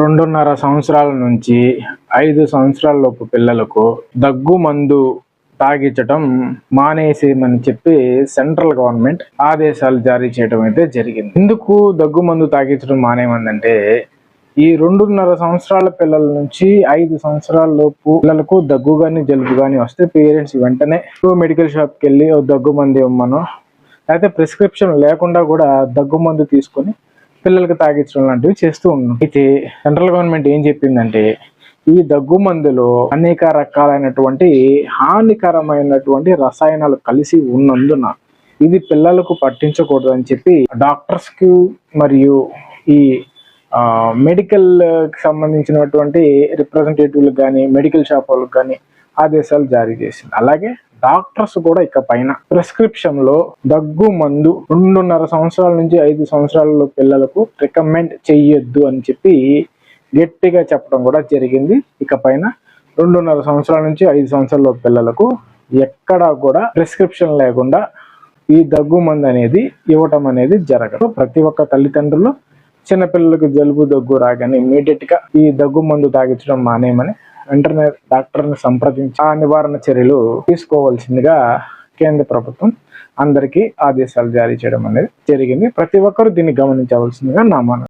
2.5 సంవత్సరాల నుంచి 5 సంవత్సరాల లోపు పిల్లలకు దగ్గు మందు తాగించటం మానేసేయమని చెప్పి సెంట్రల్ గవర్నమెంట్ ఆదేశాలు జారీ చేయడం అయితే జరిగింది. ఎందుకు దగ్గు మందు తాగించడం మానేయమందంటే, ఈ 2.5 సంవత్సరాల పిల్లల నుంచి 5 సంవత్సరాల లోపు పిల్లలకు దగ్గు కానీ జలుబు కానీ వస్తే పేరెంట్స్ వెంటనే మెడికల్ షాప్కి వెళ్ళి దగ్గు మందు ఇవ్వమనో, లేకపోతే ప్రిస్క్రిప్షన్ లేకుండా కూడా దగ్గు మందు తీసుకొని పిల్లలకి తాగించడం లాంటివి చేస్తూ ఉన్నాం. అయితే సెంట్రల్ గవర్నమెంట్ ఏం చెప్పిందంటే, ఈ దగ్గు మందులో అనేక రకాలైనటువంటి హానికరమైనటువంటి రసాయనాలు కలిసి ఉన్నందున ఇది పిల్లలకు పట్టించకూడదు అని చెప్పి డాక్టర్స్ కి మరియు ఈ మెడికల్ సంబంధించినటువంటి రిప్రజెంటేటివ్లకు కానీ మెడికల్ షాప్ వాళ్ళకి కానీ ఆదేశాలు జారీ చేసింది. అలాగే డాక్టర్స్ కూడా ఇక పైన ప్రిస్క్రిప్షన్ లో దగ్గు మందు 2.5 సంవత్సరాల నుంచి 5 సంవత్సరాల పిల్లలకు రికమెండ్ చెయ్యొద్దు అని చెప్పి గట్టిగా చెప్పడం కూడా జరిగింది. ఇక పైన 2.5 సంవత్సరాల నుంచి 5 సంవత్సరాల పిల్లలకు ఎక్కడా కూడా ప్రిస్క్రిప్షన్ లేకుండా ఈ దగ్గు మందు అనేది ఇవ్వటం అనేది జరగదు. ప్రతి ఒక్క తల్లిదండ్రులు చిన్నపిల్లలకు జలుబు దగ్గు రాగానే ఇమీడియట్ గా ఈ దగ్గు మందు తాగించడం మానేయమని వెంటనే డాక్టర్ని సంప్రదించి ఆ నివారణ చర్యలు తీసుకోవాల్సిందిగా కేంద్ర ప్రభుత్వం అందరికీ ఆదేశాలు జారీ చేయడం అనేది జరిగింది. ప్రతి ఒక్కరూ దీన్ని గమనించవలసిందిగా నా మనవి.